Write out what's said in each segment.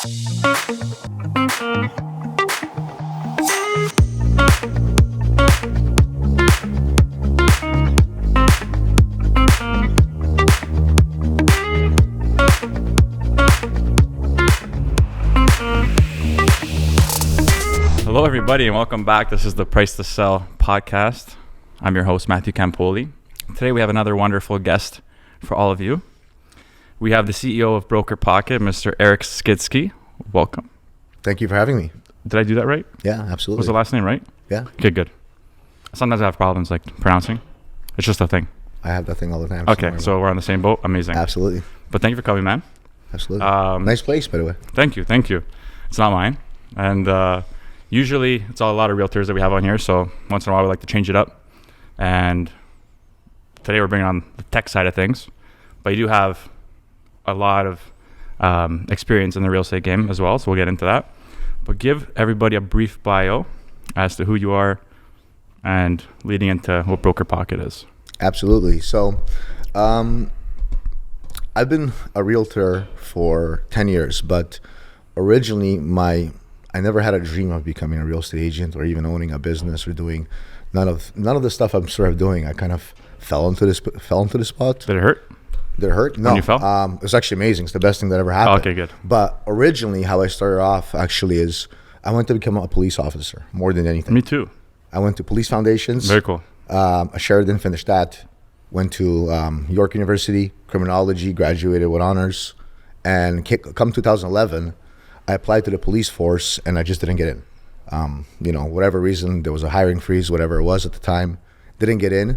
Hello, everybody, and welcome back. This is the Price to Sell podcast. I'm your host, Matthew Campoli. Today, we have another wonderful guest for all of you. We have the CEO of BrokerPocket, Mr. Eric Skicki. Welcome. Thank you for having me. Did I do that right? Yeah, absolutely. Was the last name right? Yeah. Okay, good. Sometimes I have problems like pronouncing. It's just a thing. I have that thing all the time. Okay, so we're on the same boat. Amazing. Absolutely. But thank you for coming, man. Absolutely. Nice place, by the way. Thank you. It's not mine. And usually it's a lot of realtors that we have on here, so once in a while we like to change it up. And today we're bringing on the tech side of things. But you do have a lot of experience in the real estate game as well, so we'll get into that. But give everybody a brief bio as to who you are and leading into what BrokerPocket is. Absolutely. So I've been a realtor for 10 years, but originally I never had a dream of becoming a real estate agent or even owning a business or doing none of the stuff I'm sort of doing. I kind of fell into the spot. Did it hurt? Did it hurt? No. When you fell? It was actually amazing. It's the best thing that ever happened. Oh, okay, good. But originally, how I started off actually is I went to become a police officer more than anything. Me too. I went to police foundations. Very cool. Sheridan, finished that. Went to York University, criminology, graduated with honors. And come 2011, I applied to the police force and I just didn't get in. Whatever reason, there was a hiring freeze, whatever it was at the time, didn't get in.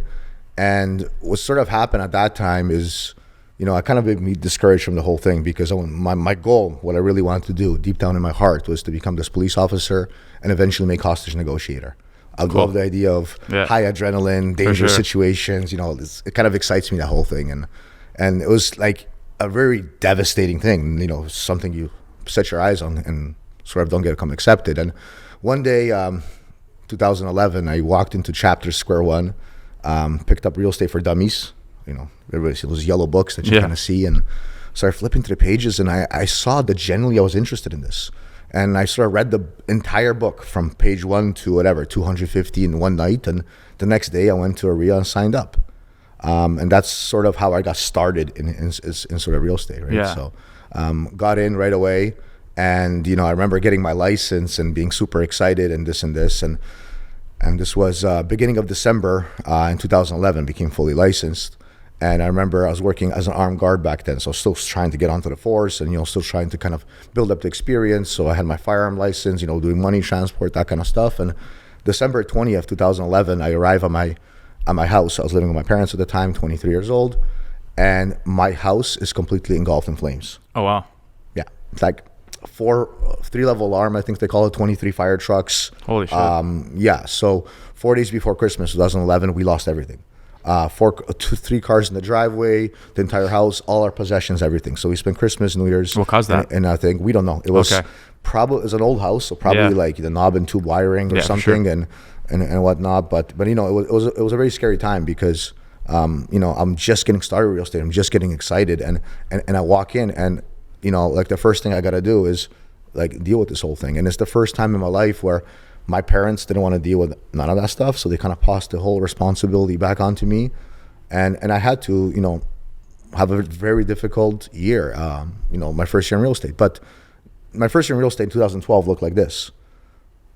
And what sort of happened at that time is, I kind of made me discouraged from the whole thing because my goal, what I really wanted to do deep down in my heart was to become this police officer and eventually make hostage negotiator. I love the idea of high adrenaline, dangerous situations. It kind of excites me, that whole thing. And it was like a very devastating thing, something you set your eyes on and sort of don't get come accepted. And one day, 2011, I walked into chapter square one, picked up Real Estate for Dummies. Everybody sees those yellow books that you kind of see, and started flipping through the pages, and I saw that genuinely I was interested in this. And I sort of read the entire book from page 1 to 250 in one night. And the next day I went to a RIA and signed up. And that's sort of how I got started in sort of real estate, right? Yeah. So got in right away. And, I remember getting my license and being super excited and this. And this was beginning of December in 2011, became fully licensed. And I remember I was working as an armed guard back then, so still trying to get onto the force and, still trying to kind of build up the experience. So I had my firearm license, doing money transport, that kind of stuff. And December 20th, 2011, I arrived at my house. I was living with my parents at the time, 23 years old. And my house is completely engulfed in flames. Oh, wow. Yeah. It's like 3-level alarm, I think they call it, 23 fire trucks. Holy shit. So 4 days before Christmas, 2011, we lost everything. 3 cars in the driveway, the entire house, all our possessions, everything. So we spent Christmas, New Year's. What caused that? And I think, we don't know. It was probably, it was an old house, so probably like the knob and tube wiring or something and whatnot. But it was a very scary time because, I'm just getting started with real estate. I'm just getting excited. And I walk in and, the first thing I got to do is deal with this whole thing. And it's the first time in my life where my parents didn't want to deal with none of that stuff, so they kind of passed the whole responsibility back onto me, and I had to, have a very difficult year. My first year in real estate, but my first year in real estate in 2012 looked like this.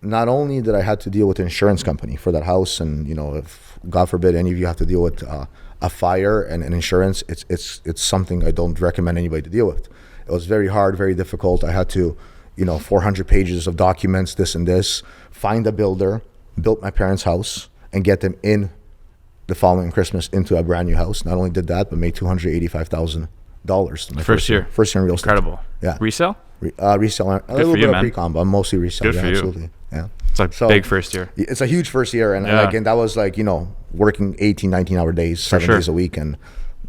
Not only did I have to deal with an insurance company for that house, and if God forbid any of you have to deal with a fire and an insurance, it's something I don't recommend anybody to deal with. It was very hard, very difficult. I had to 400 pages of documents, this and this, find a builder, built my parents' house, and get them in the following Christmas into a brand new house. Not only did that, but made $285,000 my first year. First year in real estate. Incredible. Yeah. Resale? Resale. A little bit of pre-com, but mostly resale. Good for you. Absolutely. Yeah. It's big first year. It's a huge first year. And again, that was working 18, 19-hour days, 7 days a week, and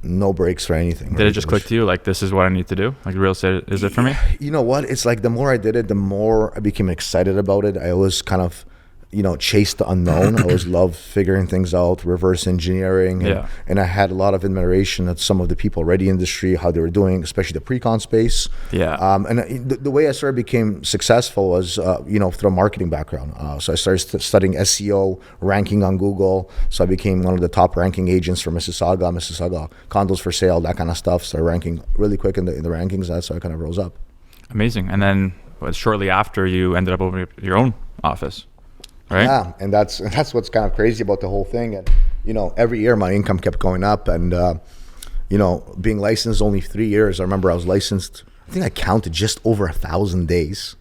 no breaks for anything. Did it just click to you this is what I need to do? Real estate is it for me? You know what? It's the more I did it, the more I became excited about it. I always kind of chase the unknown. I always loved figuring things out, reverse engineering. And I had a lot of admiration at some of the people already in the industry, how they were doing, especially the pre-con space. And the way I sort of became successful was, through a marketing background. So I started studying SEO, ranking on Google. So I became one of the top ranking agents for Mississauga, condos for sale, that kind of stuff. Started ranking really quick in the rankings. That's how I kind of rose up. Amazing. And then shortly after, you ended up opening your own office. Right. Yeah, and that's what's kind of crazy about the whole thing. And every year my income kept going up, and being licensed only 3 years. I remember I was licensed. I think I counted just over 1,000 days.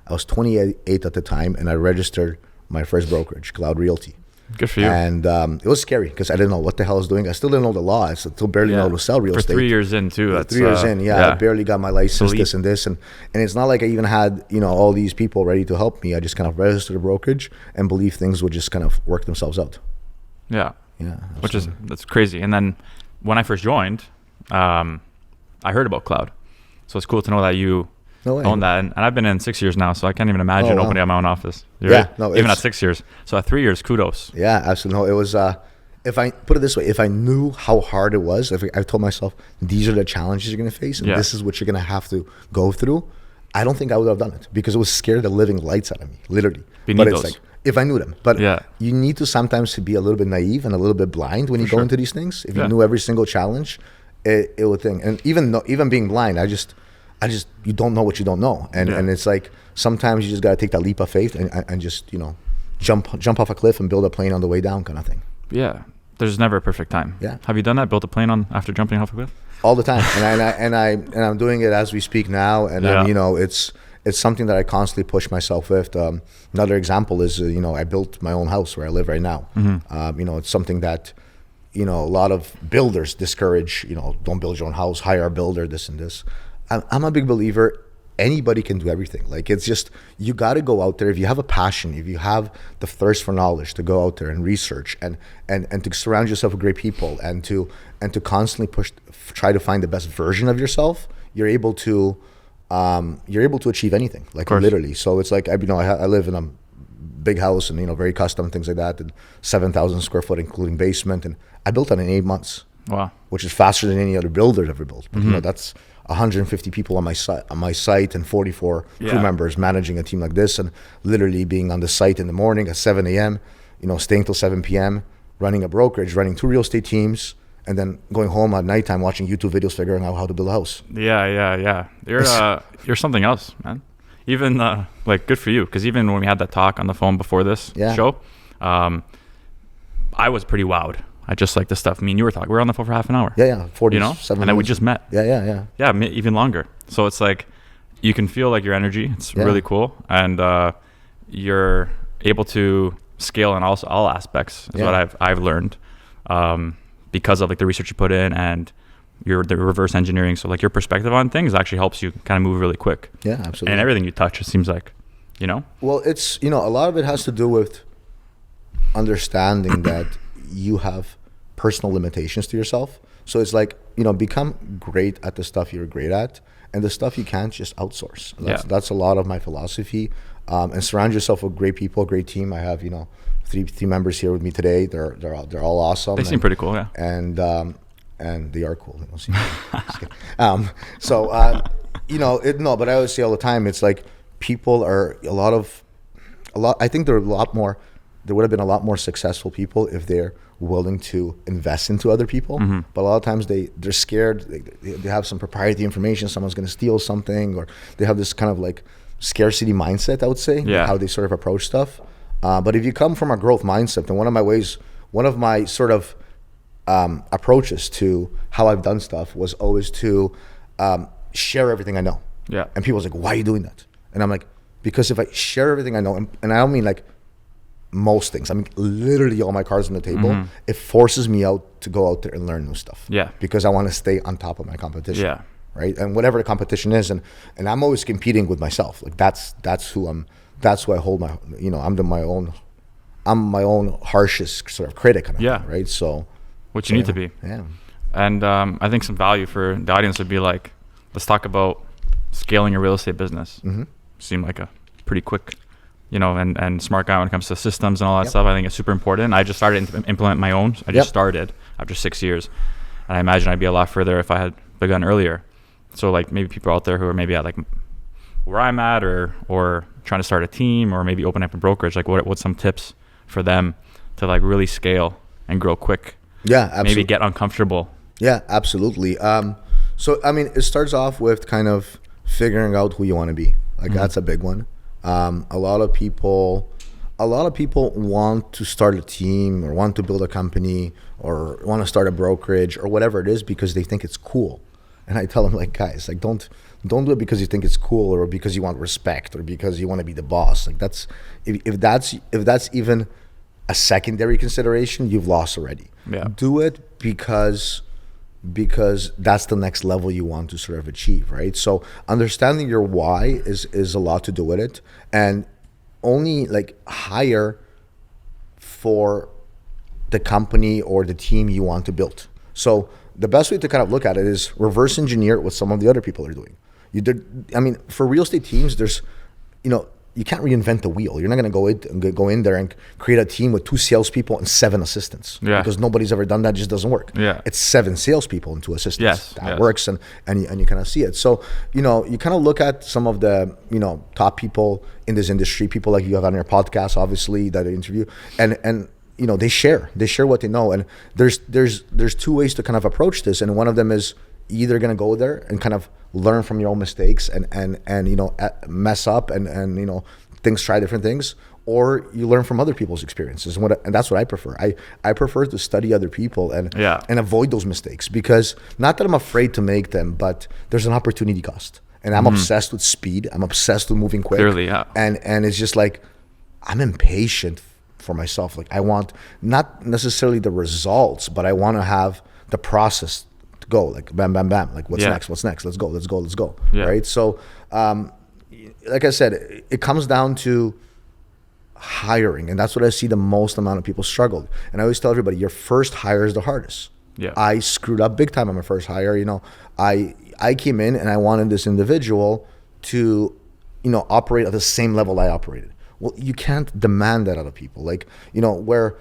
I was 28 at the time, and I registered my first brokerage, Cloud Realty. Good for you. And it was scary because I didn't know what the hell I was doing. I still didn't know the law. I still barely know how to sell real estate. For 3 years in too. That's 3 years in. I barely got my license, this and this. And it's not like I even had, all these people ready to help me. I just kind of registered a brokerage and believed things would just kind of work themselves out. Yeah. That's crazy. And then when I first joined, I heard about Cloud. So it's cool to know that you own that. And I've been in 6 years now, so I can't even imagine opening up my own office. Even at 6 years. So at 3 years, kudos. Yeah, absolutely. No, it was, if I put it this way, if I knew how hard it was, if I told myself, these are the challenges you're going to face, and this is what you're going to have to go through, I don't think I would have done it because it was scared the living lights out of me, literally. But it's like, if I knew them. But you need to sometimes be a little bit naive and a little bit blind when you go into these things. If you knew every single challenge, it would think. And even being blind, I just you don't know what you don't know, and it's like sometimes you just got to take that leap of faith and just jump off a cliff and build a plane on the way down, kind of thing. Yeah, there's never a perfect time. Yeah, have you done that? Built a plane after jumping off a cliff? All the time, and I'm doing it as we speak now, and it's something that I constantly push myself with. Another example is I built my own house where I live right now. It's something that a lot of builders discourage. Don't build your own house, hire a builder, this and this. I'm a big believer. Anybody can do everything. Like, it's just, you got to go out there. If you have a passion, if you have the thirst for knowledge, to go out there and research and to surround yourself with great people and to constantly try to find the best version of yourself, you're able to achieve anything, like literally. So it's like, I live in a big house and, very custom, things like that, and 7,000 square foot, including basement. And I built that in 8 months. Wow. Which is faster than any other builder ever built. But, that's 150 people on my site and 44 crew members managing a team like this, and literally being on the site in the morning at 7 a.m., staying till 7 p.m., running a brokerage, running 2 real estate teams, and then going home at nighttime watching YouTube videos, figuring out how to build a house. Yeah. You're something else, man. Even good for you, because even when we had that talk on the phone before this show, I was pretty wowed. I just like the stuff. Me and you were talking. We were on the phone for half an hour. 47 and then we just met. Yeah, even longer. So it's like you can feel like your energy. It's really cool, and you're able to scale in all aspects. Is what I've learned because of like the research you put in and the reverse engineering. So like your perspective on things actually helps you kind of move really quick. Yeah, absolutely. And everything you touch, it seems like, Well, it's a lot of it has to do with understanding that you have personal limitations to yourself. So it's like, become great at the stuff you're great at, and the stuff you can't, just outsource. That's a lot of my philosophy. And surround yourself with great people, great team. I have, three members here with me today. They're all awesome. They seem pretty cool, yeah. And they are cool. But I always say all the time, it's like people are I think there would have been a lot more successful people if they're willing to invest into other people. But a lot of times they're scared. They have some proprietary information. Someone's going to steal something, or they have this kind of like scarcity mindset, I would say, how they sort of approach stuff. But if you come from a growth mindset, then one of my sort of approaches to how I've done stuff was always to share everything I know. Yeah. And people's like, why are you doing that? And I'm like, because if I share everything I know, and I don't mean like most things, I mean literally all my cards on the table, it forces me out to go out there and learn new stuff. Yeah. Because I want to stay on top of my competition. Yeah. Right. And whatever the competition is, and I'm always competing with myself. Like that's who I hold my, I'm my own harshest sort of critic. Right. So. Which you need to be. Yeah. And I think some value for the audience would be like, let's talk about scaling your real estate business. Seemed like a pretty quick and smart guy when it comes to systems and all that stuff. I think it's super important. I just started to implement my own. I just started after 6 years. And I imagine I'd be a lot further if I had begun earlier. So like maybe people out there who are maybe at like where I'm at or trying to start a team or maybe open up a brokerage, like what's some tips for them to like really scale and grow quick? Yeah, absolutely. Maybe get uncomfortable. Yeah, absolutely. So, I mean, it starts off with kind of figuring out who you want to be. Like that's a big one. A lot of people want to start a team or want to build a company or want to start a brokerage or whatever it is because they think it's cool. And I tell them, like, guys, like don't do it because you think it's cool or because you want respect or because you want to be the boss. Like that's if that's even a secondary consideration, you've lost already. Yeah. Do it because that's the next level you want to sort of achieve, right? So understanding your why is a lot to do with it, and only like hire for the company or the team you want to build. So the best way to kind of look at it is reverse engineer what some of the other people are doing. For real estate teams, there's, you can't reinvent the wheel. You're not going to go in there and create a team with 2 salespeople and 7 assistants. Yeah. Because nobody's ever done that. It just doesn't work. Yeah. It's 7 salespeople and 2 assistants. Yes. That works, and you kind of see it. So, you kind of look at some of the, top people in this industry, people like you have on your podcast, obviously, that I interview, and they share what they know. And there's 2 ways to kind of approach this. And one of them is either going to go there and kind of learn from your own mistakes and mess up and things, try different things, or you learn from other people's experiences. And that's what I prefer. I prefer to study other people and avoid those mistakes, because not that I'm afraid to make them, but there's an opportunity cost. And I'm obsessed with speed. I'm obsessed with moving quick. Clearly, yeah. And it's just like, I'm impatient for myself. Like I want not necessarily the results, but I want to have the process to go, like bam, bam, bam. Like what's next? Let's go. Yeah. Right. So, like I said, it comes down to hiring, and that's what I see the most amount of people struggled. And I always tell everybody, your first hire is the hardest. Yeah. I screwed up big time on my first hire. I came in and I wanted this individual to, operate at the same level I operated. Well, you can't demand that out of people. Like, where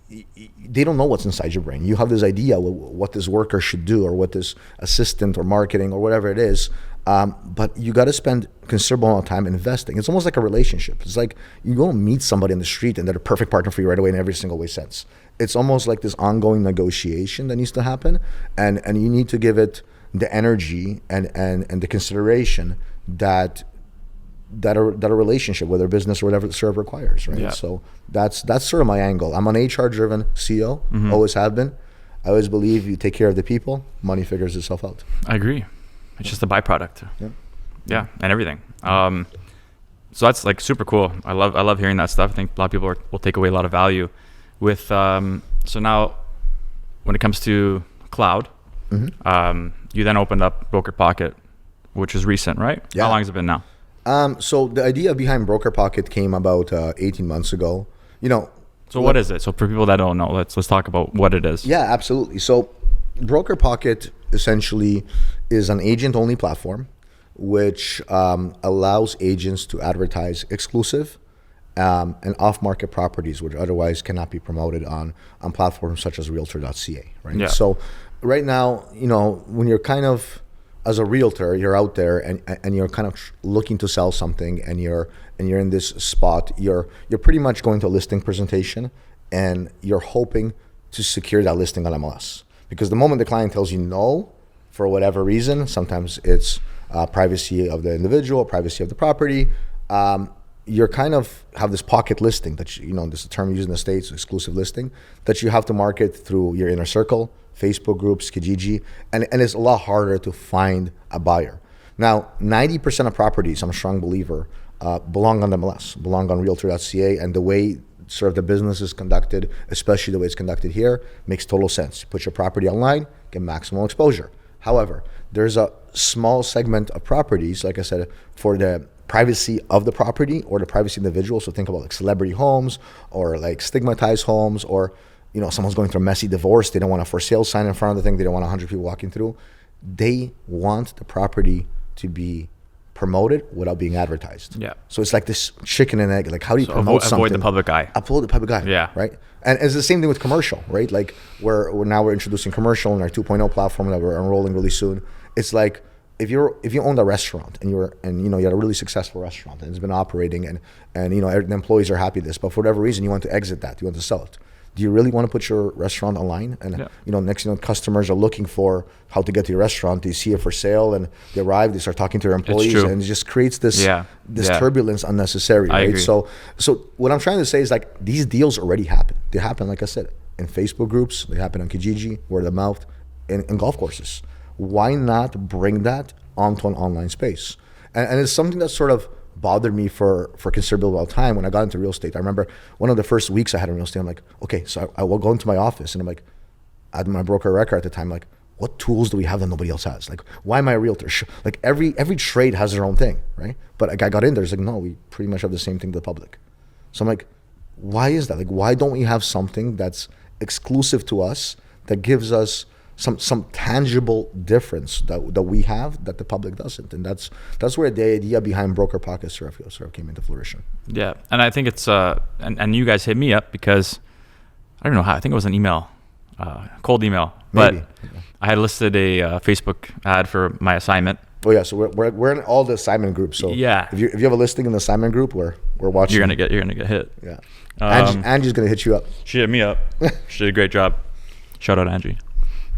they don't know what's inside your brain. You have this idea what this worker should do, or what this assistant or marketing or whatever it is. But you got to spend considerable amount of time investing. It's almost like a relationship. It's like you go meet somebody in the street and they're a perfect partner for you right away in every single way sense. It's almost like this ongoing negotiation that needs to happen, and you need to give it the energy and the consideration that a relationship, whether business or whatever the serve requires, right? Yeah. So that's sort of my angle. I'm an HR-driven CEO, always have been. I always believe you take care of the people, money figures itself out. I agree. It's just a byproduct. Yeah, and everything. So that's like super cool. I love hearing that stuff. I think a lot of people will take away a lot of value with. So now, when it comes to cloud, you then opened up BrokerPocket, which is recent, right? Yeah. How long has it been now? So the idea behind BrokerPocket came about 18 months ago. So what is it? So for people that don't know, let's talk about what it is. Yeah, absolutely. So BrokerPocket essentially is an agent-only platform, which allows agents to advertise exclusive and off-market properties, which otherwise cannot be promoted on platforms such as Realtor.ca. Right. Yeah. So right now, when you're kind of, as a realtor, you're out there and you're kind of looking to sell something, and you're in this spot, you're pretty much going to a listing presentation, and you're hoping to secure that listing on MLS. Because the moment the client tells you no, for whatever reason, sometimes it's privacy of the individual, privacy of the property, you're kind of have this pocket listing that this is a term used in the States, exclusive listing, that you have to market through your inner circle, Facebook groups, Kijiji, and it's a lot harder to find a buyer. Now, 90% of properties, I'm a strong believer, belong on MLS, belong on Realtor.ca, and the way sort of the business is conducted, especially the way it's conducted here, makes total sense. Put your property online, get maximum exposure. However, there's a small segment of properties, like I said, for the privacy of the property or the privacy of the individual. So think about like celebrity homes or like stigmatized homes, or someone's going through a messy divorce. They don't want a for sale sign in front of the thing. They don't want 100 people walking through. They want the property to be promote it without being advertised. Yeah. So it's like this chicken and egg. Like, how do you promote something? Avoid the public eye. Avoid the public eye. Yeah. Right. And it's the same thing with commercial, right? Like we're introducing commercial in our 2.0 platform that we're enrolling really soon. It's like if you owned a restaurant and you had a really successful restaurant and it's been operating and the employees are happy with this, but for whatever reason you want to exit that, you want to sell it. Do you really want to put your restaurant online? And next customers are looking for how to get to your restaurant. They see it for sale and they arrive. They start talking to their employees, and it just creates this turbulence unnecessary. Right? So what I'm trying to say is like these deals already happen. They happen, like I said, in Facebook groups. They happen on Kijiji, word of mouth, in golf courses. Why not bring that onto an online space? And it's something that sort of bothered me for a considerable amount of time when I got into real estate. I remember one of the first weeks I had in real estate, I'm like, okay, so I will go into my office and I'm like, I had my broker record at the time, like, what tools do we have that nobody else has? Like, why am I a realtor? Like every trade has their own thing, right? But like I got in there, it's like, no, we pretty much have the same thing to the public. So I'm like, why is that? Like, why don't we have something that's exclusive to us that gives us some tangible difference that we have that the public doesn't? And that's where the idea behind BrokerPocket sort of came into fruition. Yeah, and I think it's and you guys hit me up because I don't know how. I think it was an email, cold email. Maybe. But I had listed a Facebook ad for my assignment. Oh yeah, so we're in all the assignment groups. So yeah, if you have a listing in the assignment group, we're watching. You're gonna get hit. Yeah, Angie's gonna hit you up. She hit me up. She did a great job. Shout out Angie.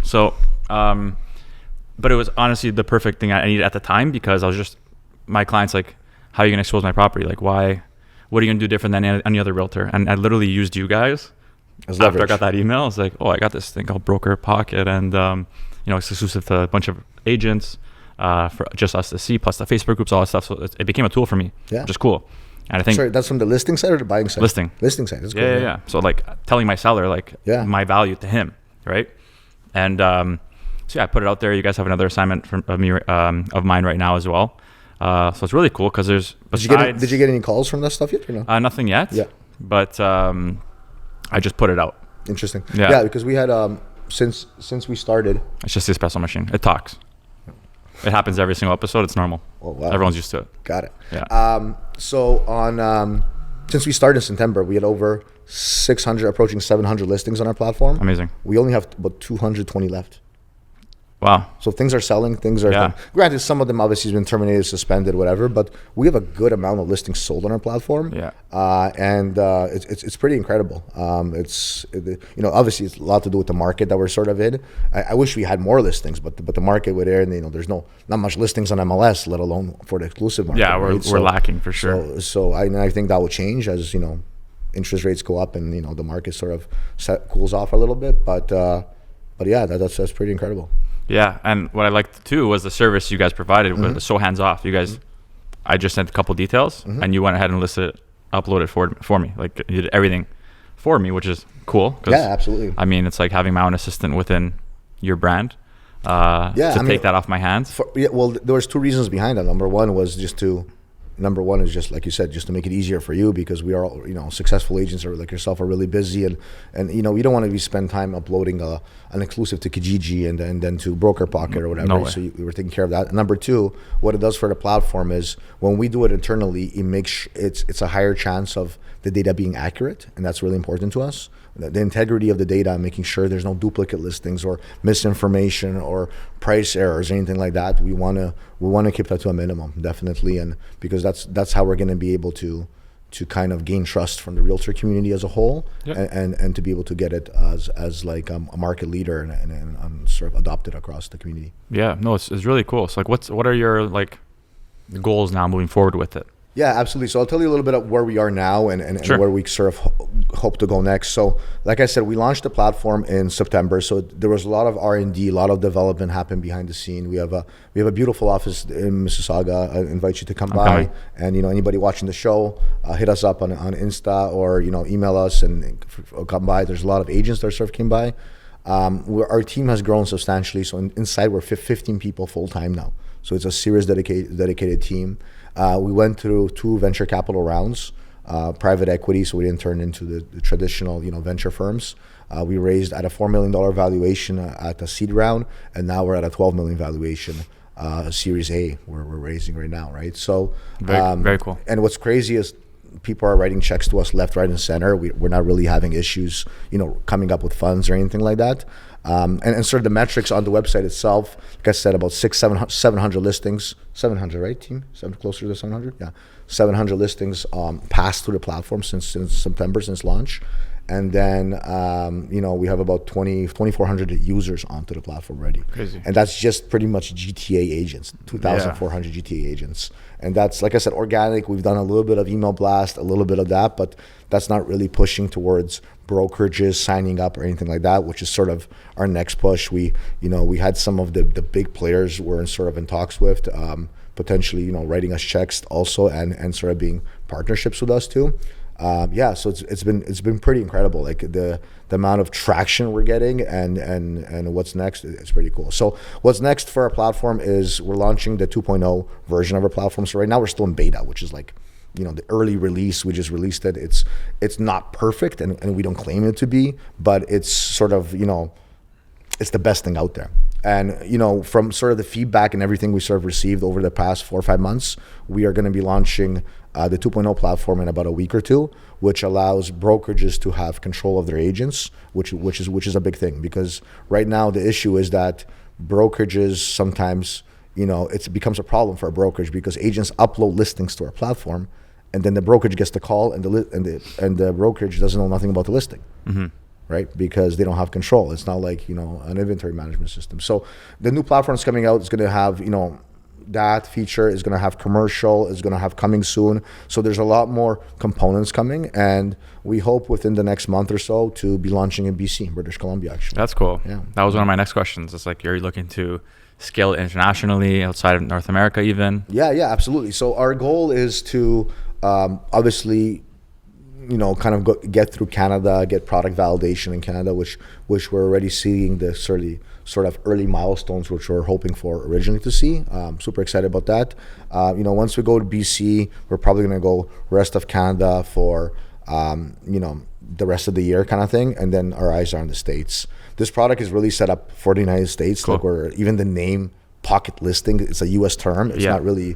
So, but it was honestly the perfect thing I needed at the time because I was just, my client's like, how are you going to expose my property? Like, what are you going to do different than any other realtor? And I literally used you guys after I got that email. I was like, oh, I got this thing called BrokerPocket and, it's exclusive to a bunch of agents for just us to see, plus the Facebook groups, all that stuff. So it became a tool for me, which is cool. And I think. Sorry, that's from the listing side or the buying side? Listing side. That's cool. Yeah. So like telling my seller, like my value to him, right? And I put it out there. You guys have another assignment of mine right now as well. So it's really cool because there's. Did you get any calls from that stuff yet or no? Nothing yet. Yeah. But I just put it out. Interesting. Yeah, because we had since we started. It's just the espresso machine. It talks. It happens every single episode. It's normal. Oh wow. Everyone's used to it. Got it. Yeah. So on since we started in September, we had over 600, approaching 700 listings on our platform. Amazing. We only have about 220 left. Wow. So things are selling. Things are granted, some of them obviously has been terminated, suspended, whatever. But we have a good amount of listings sold on our platform. Yeah. And it's pretty incredible. Obviously it's a lot to do with the market that we're sort of in. I wish we had more listings, but the market we're there, and there's not much listings on MLS, let alone for the exclusive market. Yeah, we're lacking for sure. So I think that will change as interest rates go up and the market sort of cools off a little bit. But yeah, that's pretty incredible. Yeah, and what I liked too was the service you guys provided was so hands off. You guys, I just sent a couple details, and you went ahead and uploaded for me. Like you did everything for me, which is cool. Yeah, absolutely. I mean, it's like having my own assistant within your brand. Take that off my hands. There was two reasons behind that. Number one is just like you said, just to make it easier for you, because we are all, successful agents or like yourself are really busy, and we don't want to spend time uploading an exclusive to Kijiji and then to BrokerPocket or whatever. No so we were taking care of that. And number two, what it does for the platform is when we do it internally, it makes it's a higher chance of the data being accurate, and that's really important to us. The integrity of the data, making sure there's no duplicate listings or misinformation or price errors or anything like that. We want to keep that to a minimum, definitely, and because that's how we're going to be able to kind of gain trust from the realtor community as a whole, and to be able to get it as like a market leader and sort of adopted across the community. Yeah, no, it's really cool. So like, what are your like goals now moving forward with it? Yeah, absolutely. So I'll tell you a little bit of where we are now and Sure. where we sort of hope to go next. So like I said, we launched the platform in September. So there was a lot of R&D, a lot of development happened behind the scene. We have a beautiful office in Mississauga. I invite you to come by. And anybody watching the show, hit us up on Insta or email us and come by. There's a lot of agents that sort of came by. Our team has grown substantially. So inside we're 15 people full time now. So it's a serious dedicated team. We went through 2 venture capital rounds, private equity, so we didn't turn into the traditional venture firms. We raised at a $4 million valuation at a seed round, and now we're at a $12 million valuation Series A we're raising right now, right? So Very cool. And what's crazy is people are writing checks to us left, right, and center. We're not really having issues, coming up with funds or anything like that. And sort of the metrics on the website itself, like I said, about 700 listings, 700, right, team? Closer to 700? Yeah, 700 listings passed through the platform since September, since launch. And then, we have about 2,400 users onto the platform already. Crazy. And that's just pretty much GTA agents, 2,400 GTA agents. And that's, like I said, organic. We've done a little bit of email blast, a little bit of that, but that's not really pushing towards brokerages signing up or anything like that, which is sort of our next push. We had some of the big players we're in talks with, potentially, writing us checks also and sort of being partnerships with us too. So it's been pretty incredible. Like the amount of traction we're getting and what's next is pretty cool. So what's next for our platform is we're launching the 2.0 version of our platform. So right now we're still in beta, which is like, the early release. We just released it. It's not perfect and we don't claim it to be, but it's sort of, it's the best thing out there. And, from sort of the feedback and everything we sort of received over the past 4 or 5 months, we are going to be launching the 2.0 platform in about a week or two, which allows brokerages to have control of their agents, which is a big thing, because right now the issue is that brokerages sometimes, it becomes a problem for a brokerage because agents upload listings to our platform, and then the brokerage gets the call, and the brokerage doesn't know nothing about the listing. Mm-hmm. Right? Because they don't have control. It's not like, an inventory management system. So the new platform is coming out. It's going to have, that feature is going to have commercial, is going to have coming soon. So there's a lot more components coming, and we hope within the next month or so to be launching in BC, British Columbia, actually. That's cool. Yeah. That was one of my next questions. It's like, you're looking to scale internationally, outside of North America even? Yeah, absolutely. So our goal is to obviously, kind of get through Canada, get product validation in Canada, which we're already seeing the sort of early milestones which we're hoping for originally to see. Super excited about that. Once we go to BC, we're probably going to go rest of Canada for, the rest of the year kind of thing. And then our eyes are on the States. This product is really set up for the United States. Cool. Like even the name pocket listing, it's a US term. It's not really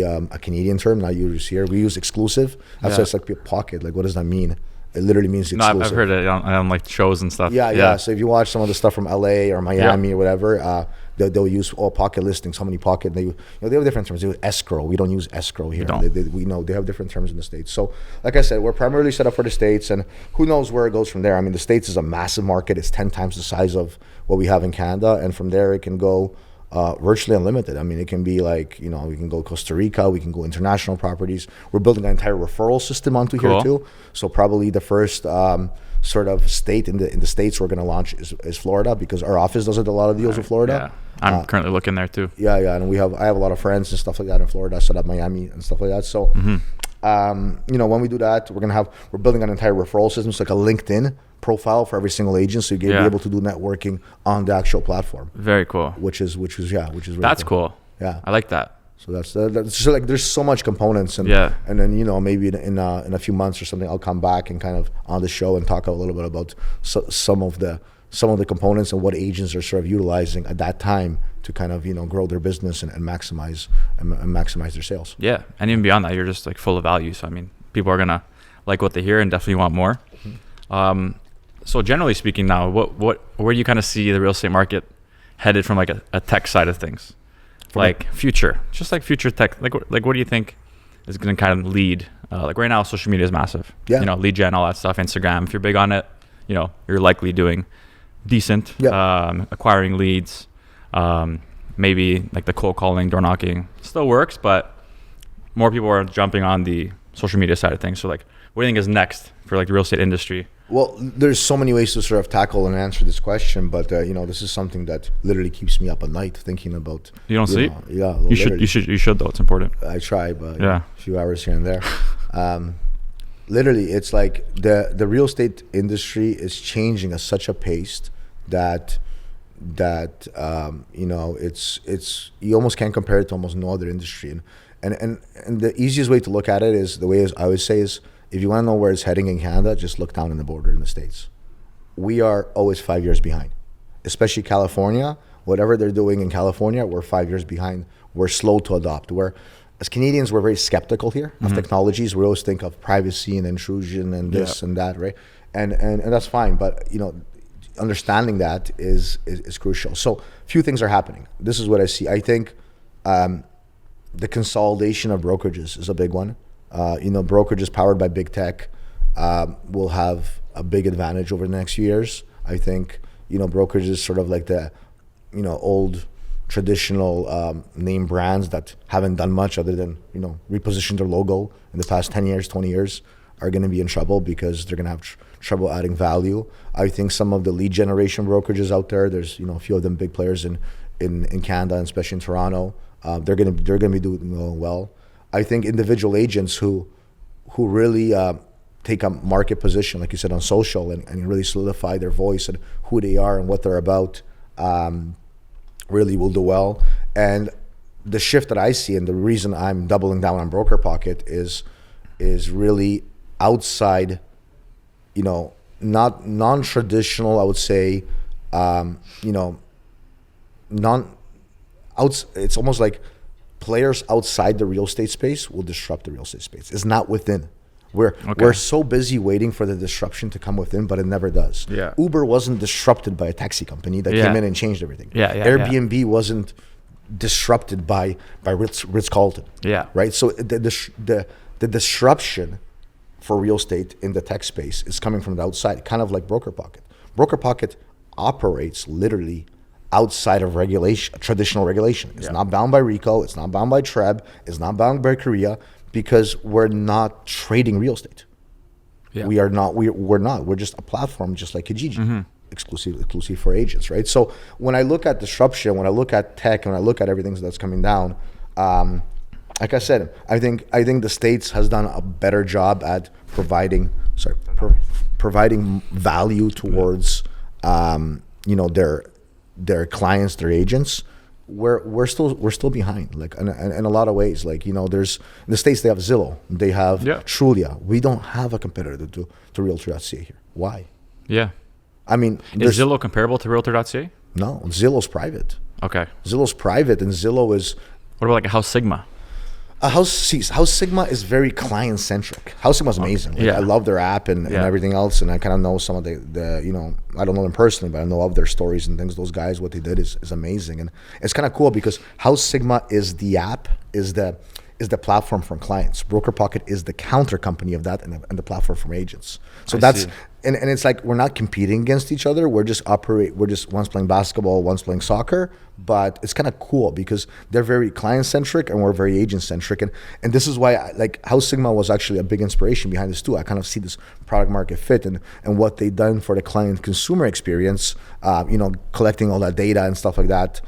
a Canadian term, not used here. We use exclusive. That's why it's like pocket. Like, what does that mean? It literally means exclusive. No, I've heard it on like shows and stuff. Yeah. So if you watch some of the stuff from LA or Miami or whatever, they'll use all pocket listings. How many pocket? They have different terms. They use escrow. We don't use escrow here. We know they have different terms in the States. So like I said, we're primarily set up for the States, and who knows where it goes from there. I mean, the States is a massive market. It's 10 times the size of what we have in Canada, and from there it can go virtually unlimited. I mean, it can be like, we can go Costa Rica, we can go international properties. We're building an entire referral system onto here too. So probably the first sort of state in the States we're going to launch is Florida, because our office does a lot of deals with Florida. Yeah. I'm currently looking there too. Yeah. And I have a lot of friends and stuff like that in Florida, set up Miami and stuff like that. So, when we do that, we're building an entire referral system. It's like a LinkedIn profile for every single agent, so you'll be able to do networking on the actual platform. Very cool. Which is really that's cool. Yeah, I like that. So that's so like there's so much components, and then maybe in a few months or something, I'll come back and kind of on the show and talk a little bit about some of the components and what agents are sort of utilizing at that time to kind of grow their business and maximize their sales. Yeah, and even beyond that, you're just like full of value. So I mean, people are gonna like what they hear and definitely want more. Mm-hmm. So generally speaking, now, where do you kind of see the real estate market headed from like a tech side of things, future tech? Like what do you think is going to kind of lead? Like right now, social media is massive. Yeah. Lead gen, all that stuff, Instagram. If you're big on it, you're likely doing decent. Yeah. Acquiring leads, maybe like the cold calling, door knocking still works, but more people are jumping on the social media side of things. So like, what do you think is next for like the real estate industry? Well, there's so many ways to sort of tackle and answer this question, but this is something that literally keeps me up at night thinking about. You don't sleep? Yeah, you should though. It's important. I try, but a few hours here and there. Literally, it's like the real estate industry is changing at such a pace that it's you almost can't compare it to almost no other industry, and the easiest way to look at it is the way I would say is, if you want to know where it's heading in Canada, just look down in the border in the States. We are always 5 years behind, especially California. Whatever they're doing in California, we're 5 years behind. We're slow to adopt. As Canadians, we're very skeptical here of technologies. We always think of privacy and intrusion and this and that, right? And that's fine, but understanding that is crucial. So few things are happening. This is what I see. I think the consolidation of brokerages is a big one. Brokerages powered by big tech will have a big advantage over the next few years. I think brokerages sort of like the old traditional name brands that haven't done much other than reposition their logo in the past 10 years, 20 years are going to be in trouble because they're going to have trouble adding value. I think some of the lead generation brokerages out there, there's a few of them big players in Canada and especially in Toronto. They're going to be doing well. I think individual agents who really take a market position, like you said, on social and really solidify their voice and who they are and what they're about, really will do well. And the shift that I see, and the reason I'm doubling down on BrokerPocket is really outside, not non-traditional, I would say, it's almost like players outside the real estate space will disrupt the real estate space. It's not within. We're so busy waiting for the disruption to come within, but it never does. Yeah. Uber wasn't disrupted by a taxi company that came in and changed everything. Airbnb wasn't disrupted by Ritz-Carlton. Yeah. Right. So the disruption for real estate in the tech space is coming from the outside, kind of like BrokerPocket. BrokerPocket operates literally outside of regulation, traditional regulation. It's not bound by RICO. It's not bound by TREB. It's not bound by Korea. Because we're not trading real estate. Yeah. We're not. We're just a platform, just like Kijiji, exclusive for agents, right? So when I look at disruption, when I look at tech, when I look at everything that's coming down, like I said, I think the States has done a better job at providing value towards their clients, their agents. We're still behind, like in a lot of ways. Like there's in the States they have Zillow, they have Trulia. We don't have a competitor to Realtor.ca here. Why? Yeah, I mean, is Zillow comparable to Realtor.ca? No, Zillow's private. Okay, Zillow's private, and Zillow is. What about like a House Sigma? House Sigma is very client centric. House Sigma is amazing. Like, I love their app and everything else, and I kind of know some of the I don't know them personally, but I know of their stories and things. Those guys, what they did is amazing, and it's kind of cool because House Sigma is the app, is the platform for clients. BrokerPocket is the counter company of that, and the platform for agents. So and it's like we're not competing against each other. We're just one's playing basketball, one's playing soccer. But it's kind of cool because they're very client centric and we're very agent centric. And this is why House Sigma was actually a big inspiration behind this too. I kind of see this product market fit and what they've done for the client consumer experience. Collecting all that data and stuff like that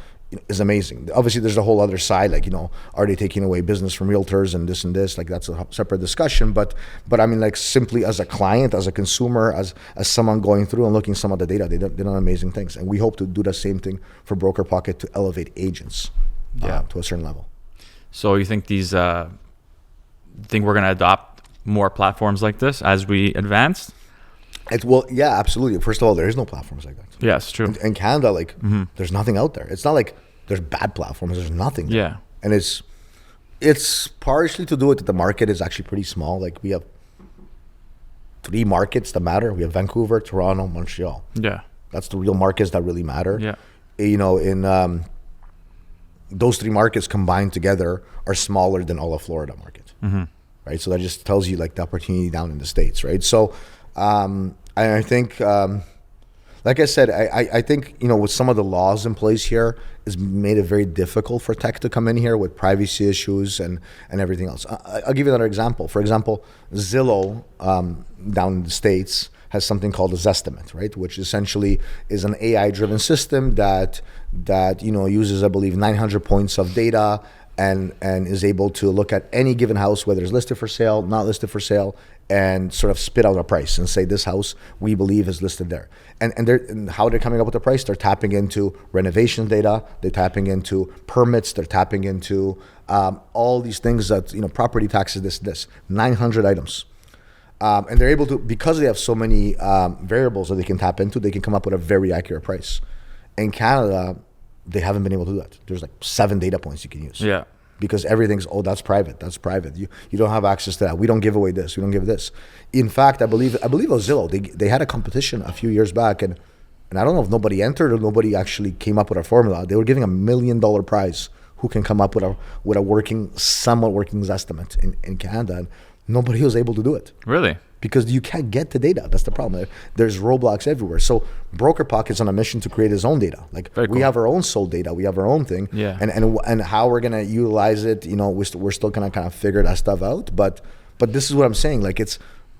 is amazing. Obviously, there's a whole other side, like are they taking away business from realtors and this? Like that's a separate discussion. But I mean, like simply as a client, as a consumer, as someone going through and looking some of the data, they've done amazing things. And we hope to do the same thing for BrokerPocket to elevate agents to a certain level. So you think we're going to adopt more platforms like this as we advance? Yeah, absolutely. First of all, there is no platforms like that. Yeah, it's true. In Canada, there's nothing out there. It's not like there's bad platforms. There's nothing there. Yeah. And it's partially to do with that the market is actually pretty small. Like we have 3 markets that matter. We have Vancouver, Toronto, Montreal. Yeah. That's the real markets that really matter. Yeah. In those 3 markets combined together are smaller than all of Florida market. Right? So that just tells you like the opportunity down in the States, right? So I think, like I said, I think, with some of the laws in place here, it's made it very difficult for tech to come in here with privacy issues and everything else. I'll give you another example. For example, Zillow down in the States has something called a Zestimate, right? Which essentially is an AI-driven system that uses, I believe, 900 points of data and is able to look at any given house, whether it's listed for sale, not listed for sale, and sort of spit out a price and say this house we believe is listed there. And how they're coming up with the price, they're tapping into renovation data, they're tapping into permits, they're tapping into all these things that, property taxes, this 900 items. And they're able to, because they have so many variables that they can tap into, they can come up with a very accurate price. In Canada, they haven't been able to do that. There's like 7 data points you can use. Yeah. Because everything's, that's private. That's private. You don't have access to that. We don't give away this. We don't give this. In fact, I believe it was Zillow. They had a competition a few years back, and I don't know if nobody entered or nobody actually came up with a formula. They were giving $1 million prize who can come up with a somewhat working estimate in Canada, and nobody was able to do it. Really? Because you can't get the data. That's the problem. There's roadblocks everywhere. So BrokerPocket's on a mission to create its own data. Like we have our own sold data. We have our own thing. Yeah. And how we're gonna utilize it, we're still gonna kind of figure that stuff out. But this is what I'm saying. Like it's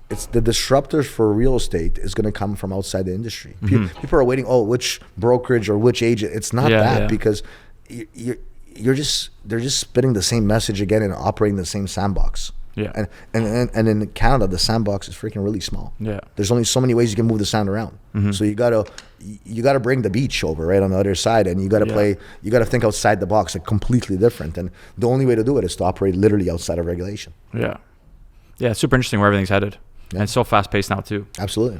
the disruptors for real estate is gonna come from outside the industry. People are waiting. Oh, which brokerage or which agent? It's not because they're just spitting the same message again and operating the same sandbox. Yeah. And in Canada, the sandbox is freaking really small. Yeah. There's only so many ways you can move the sand around. So you gotta bring the beach over right on the other side, and you gotta think outside the box, like completely different. And the only way to do it is to operate literally outside of regulation. Yeah. Yeah. It's super interesting where everything's headed. Yeah. And it's so fast paced now too. Absolutely.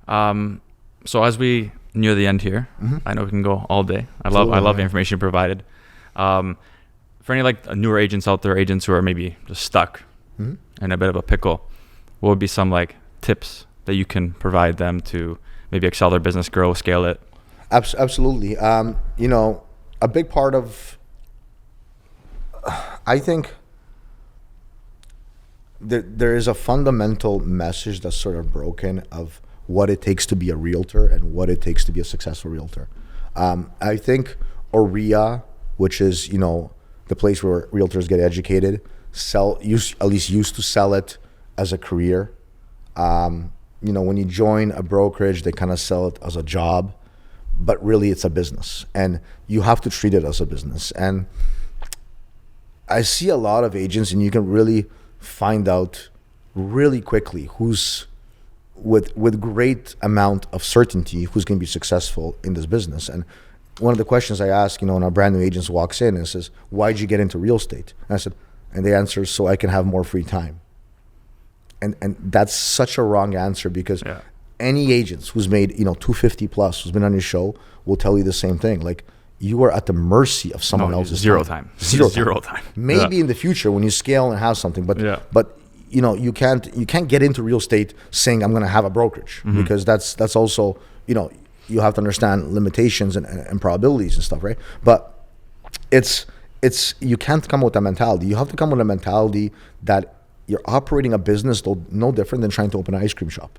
So as we near the end here, I know we can go all day. I love the information you provided. For any like newer agents out there, agents who are maybe just stuck in a bit of a pickle, what would be some like tips that you can provide them to maybe excel their business, grow, scale it? Absolutely. A big part of, I think there is a fundamental message that's sort of broken of what it takes to be a realtor and what it takes to be a successful realtor. I think OREA, which is, the place where realtors get educated, used to sell it as a career. When you join a brokerage, they kind of sell it as a job, but really it's a business, and you have to treat it as a business. And I see a lot of agents, and you can really find out really quickly who's with great amount of certainty who's going to be successful in this business. And one of the questions I ask, when a brand new agent walks in and says, "Why'd you get into real estate?" And I said, and they answer, "So I can have more free time." And that's such a wrong answer, because any agents who's made 250 plus, who's been on your show, will tell you the same thing. Like, you are at the mercy of someone else's zero time. Maybe in the future when you scale and have something, but you can't get into real estate saying I'm going to have a brokerage, because that's also you have to understand limitations and probabilities and stuff, right? But you can't come with that mentality. You have to come with a mentality that you're operating a business no different than trying to open an ice cream shop.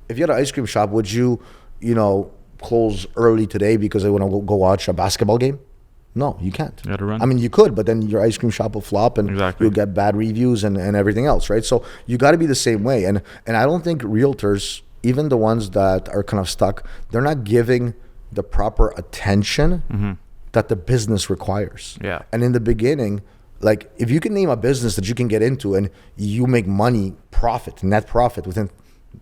If you had an ice cream shop, would you close early today because they want to go watch a basketball game? No, you can't. You got to run. I mean, you could, but then your ice cream shop will flop, and you'll get bad reviews and everything else, right? So you got to be the same way. And I don't think realtors, even the ones that are kind of stuck, they're not giving the proper attention that the business requires. Yeah. And in the beginning, like, if you can name a business that you can get into and you make money, net profit within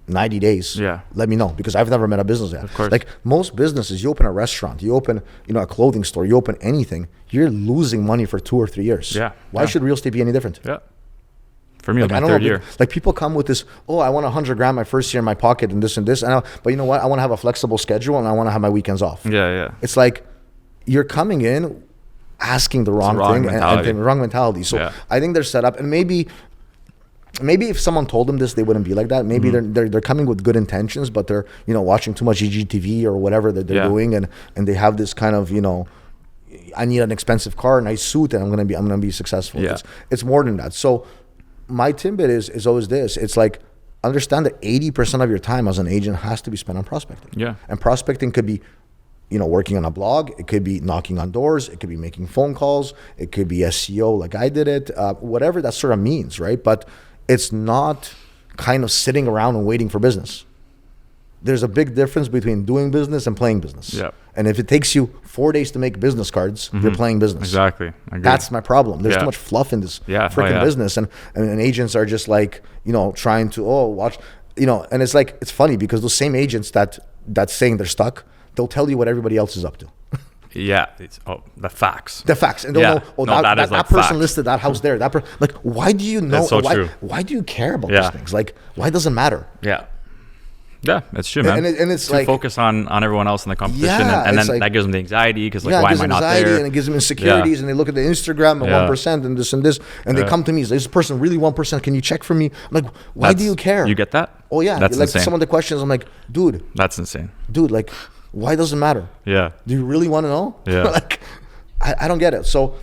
90 days, let me know, because I've never met a business yet. Of course. Like most businesses, you open a restaurant, you open a clothing store, you open anything, you're losing money for 2 or 3 years. Yeah. Why should real estate be any different? Yeah. For me, it was my third year. Like, people come with this, I want $100,000 my first year in my pocket and this, but you know what? I want to have a flexible schedule and I want to have my weekends off. Yeah. It's like you're coming in asking the wrong thing and the wrong mentality. So I think they're set up, and maybe if someone told them this, they wouldn't be like that. Maybe they're coming with good intentions, but they're watching too much EGTV or whatever that they're doing, and they have this kind of I need an expensive car, a nice suit, and I'm gonna be successful. Yeah. It's more than that. So my tidbit is always this: it's like, understand that 80% of your time as an agent has to be spent on prospecting. Yeah. And prospecting could be working on a blog, it could be knocking on doors, it could be making phone calls, it could be SEO like I did it, whatever that sort of means, right? But it's not kind of sitting around and waiting for business. There's a big difference between doing business and playing business. Yep. And if it takes you 4 days to make business cards, you're playing business. Exactly. I agree. That's my problem. There's too much fluff in this freaking business. And agents are just like, trying to, watch, and it's like, it's funny because those same agents that's saying they're stuck, they'll tell you what everybody else is up to. Yeah, it's the facts. The facts, and they'll know. That person fact. listed that house there. Like, why do you know? That's so true. Why do you care about these things? Like, why does it matter? Yeah, Yeah, that's true, man. And it's to like focus on everyone else in the competition, and then like, that gives them the anxiety because yeah, why am I not there? And it gives them insecurities, and they look at the Instagram and 1% and this, and they come to me. This person really 1%. Can you check for me? I'm like, why do you care? You get that? Oh yeah, that's like insane. some of the questions. I'm like, dude, that's insane. Dude, like, why does it matter? Yeah. Do you really want to know? Yeah. Like, I don't get it. So,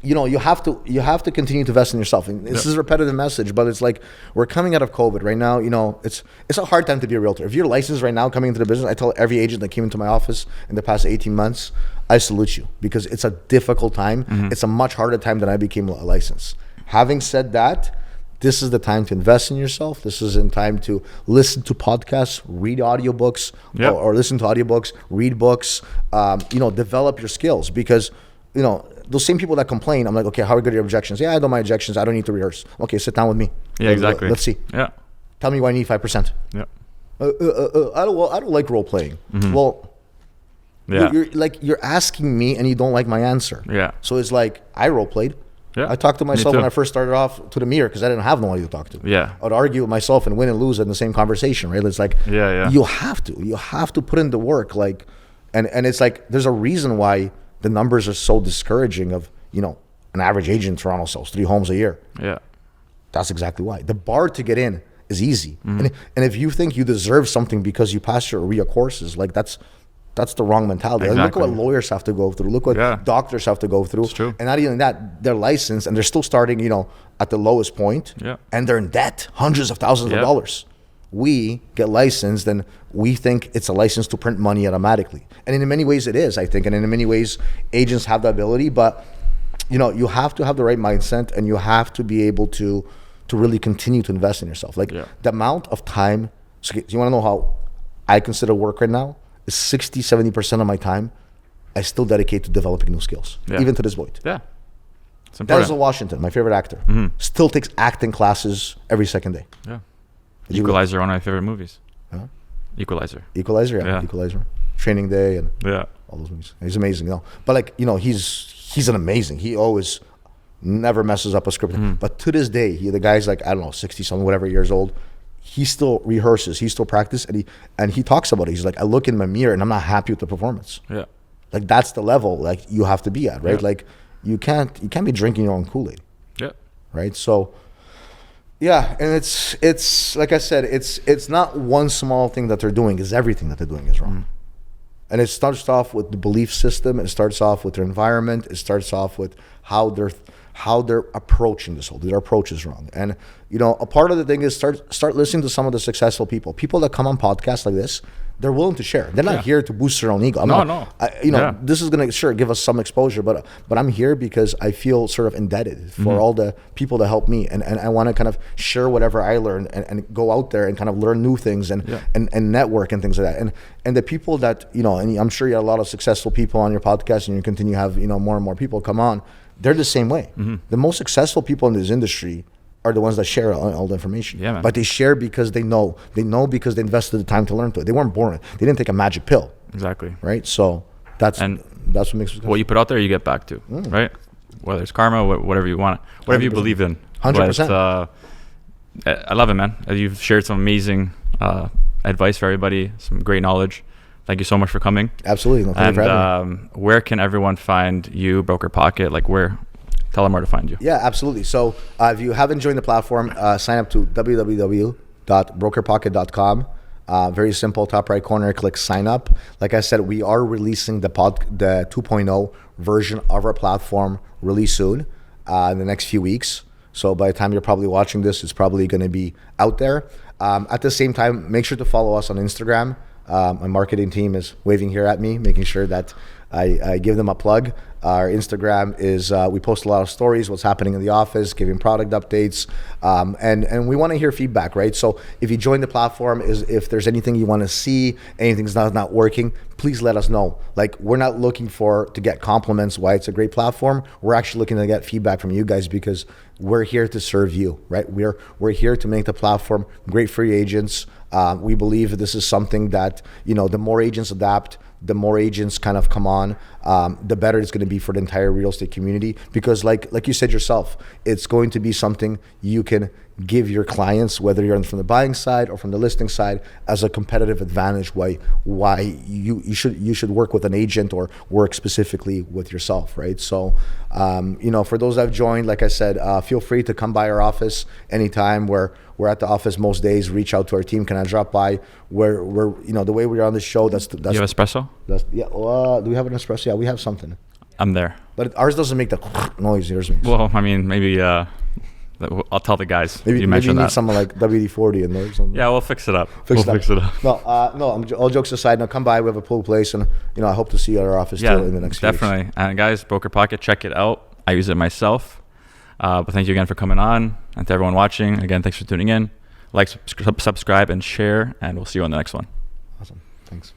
you have to continue to invest in yourself. And this is a repetitive message, but it's like we're coming out of COVID right now. It's a hard time to be a realtor. If you're licensed right now coming into the business, I tell every agent that came into my office in the past 18 months, I salute you, because it's a difficult time. It's a much harder time than I became a license. Having said that, this is the time to invest in yourself. This is in time to listen to podcasts, read audiobooks, or listen to audiobooks, read books, develop your skills, because, those same people that complain, I'm like, okay, how are good your objections? Yeah, I know my objections. I don't need to rehearse. Okay, sit down with me. Yeah, exactly. Let's see. Yeah. Tell me why I need 5%. Yeah. I don't like role playing. Well, you're asking me and you don't like my answer. Yeah. So it's like, I role played. Yeah. I talked to myself when I first started off to the mirror because I didn't have nobody to talk to. Yeah. I'd argue with myself and win and lose in the same conversation, right? It's like, you have to put in the work. Like, and it's like, there's a reason why the numbers are so discouraging of, an average agent in Toronto sells 3 homes a year. Yeah. That's exactly why. The bar to get in is easy. And if you think you deserve something because you passed your RIA courses, like that's the wrong mentality. Exactly. Look at what lawyers have to go through. Look what doctors have to go through. It's true. And not even that, they're licensed and they're still starting, at the lowest point. Yeah. And they're in debt, hundreds of thousands of dollars. We get licensed and we think it's a license to print money automatically. And in many ways it is, I think. And in many ways, agents have the ability, but you have to have the right mindset and you have to be able to really continue to invest in yourself. Like the amount of time, so you want to know how I consider work right now? Is 60-70% of my time I still dedicate to developing new skills, even to this point. Yeah. Denzel Washington, my favorite actor, still takes acting classes every second day. Yeah. Equalizer, one of my favorite movies. Huh? Equalizer, yeah. Equalizer. Training Day and all those movies. He's amazing, But like, he's an amazing. He always never messes up a script. But to this day, the guy's like, I don't know, 60-something, whatever years old. He still rehearses, he still practices, and he talks about it. He's like, I look in my mirror and I'm not happy with the performance. Yeah. Like that's the level like you have to be at, right? Like you can't be drinking your own Kool-Aid. Yeah. Right? So yeah, and it's like I said, it's not one small thing that they're doing, it's everything that they're doing is wrong. And it starts off with the belief system, it starts off with their environment, it starts off with how they're approaching this whole. Their approach is wrong. And a part of the thing is start listening to some of the successful people that come on podcasts like this. They're willing to share. They're not here to boost their own ego. This is going to give us some exposure, but I'm here because I feel sort of indebted for all the people that help me, and I want to kind of share whatever I learned and go out there and kind of learn new things and network and things like that. And the people that and I'm sure you have a lot of successful people on your podcast, and you continue to have more and more people come on. They're the same way. The most successful people in this industry are the ones that share all the information. Yeah, man. But they share because they know because they invested the time to learn to it. They weren't born. They didn't take a magic pill. Exactly. Right? So that's what makes it successful. What you put out there, you get back to, right? Whether it's karma, whatever you want, whatever 100%. You believe in. 100%. I love it, man. You've shared some amazing advice for everybody, some great knowledge. Thank you so much for coming. Absolutely. No, thank you for having me. Where can everyone find you, BrokerPocket? Like tell them where to find you. Yeah, absolutely. So if you haven't joined the platform, sign up to www.brokerpocket.com. Very simple, top right corner, click sign up. Like I said, we are releasing the 2.0 version of our platform really soon, in the next few weeks. So by the time you're probably watching this, it's probably going to be out there. At the same time, make sure to follow us on Instagram. My marketing team is waving here at me, making sure that I give them a plug. Our Instagram is, we post a lot of stories, what's happening in the office, giving product updates, and we want to hear feedback, right? So if you join the platform, if there's anything you want to see, anything's not working, please let us know. Like, we're not looking to get compliments why it's a great platform. We're actually looking to get feedback from you guys because we're here to serve you, right? We're here to make the platform great for your agents. We believe this is something that, the more agents adapt, the more agents kind of come on, the better it's going to be for the entire real estate community. Because like you said yourself, it's going to be something you can give your clients, whether you're from the buying side or from the listing side, as a competitive advantage. Why you should work with an agent or work specifically with yourself, right? So, for those that have joined, like I said, feel free to come by our office anytime. We're at the office most days. Reach out to our team. Can I drop by? We're the way we are on the show. That's you have espresso? Do we have an espresso? Yeah, we have something. I'm there. But ours doesn't make the noise. Yours makes. Well, I mean, maybe I'll tell the guys. Maybe you mentioned need that. something like WD-40 in there. Something. Yeah, we'll fix it up. Fix it up. No, all jokes aside, now come by. We have a pool place, and I hope to see you at our office too in the next few weeks. Definitely. And guys, BrokerPocket, check it out. I use it myself. But thank you again for coming on, and to everyone watching, again, thanks for tuning in. Like, subscribe, and share, and we'll see you on the next one. Awesome. Thanks.